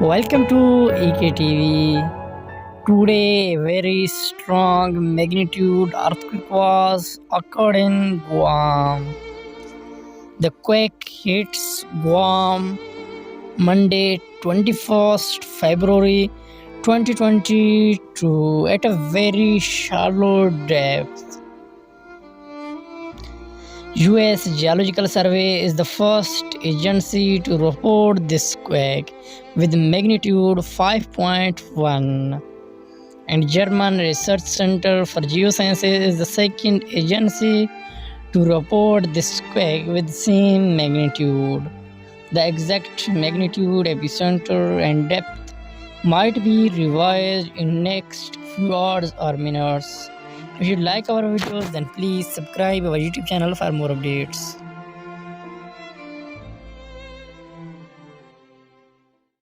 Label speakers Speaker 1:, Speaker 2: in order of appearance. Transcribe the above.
Speaker 1: Welcome to EKTV. Today, a very strong magnitude earthquake was occurred in Guam. The quake hits Guam Monday, 21st February 2022 at a very shallow depth. US Geological Survey is the first agency to report this quake with magnitude 5.1, and German Research Center for Geosciences is the second agency to report this quake with same magnitude. The exact magnitude, epicenter and depth might be revised in next few hours or minutes. If you like our videos, then please subscribe our YouTube channel for more updates.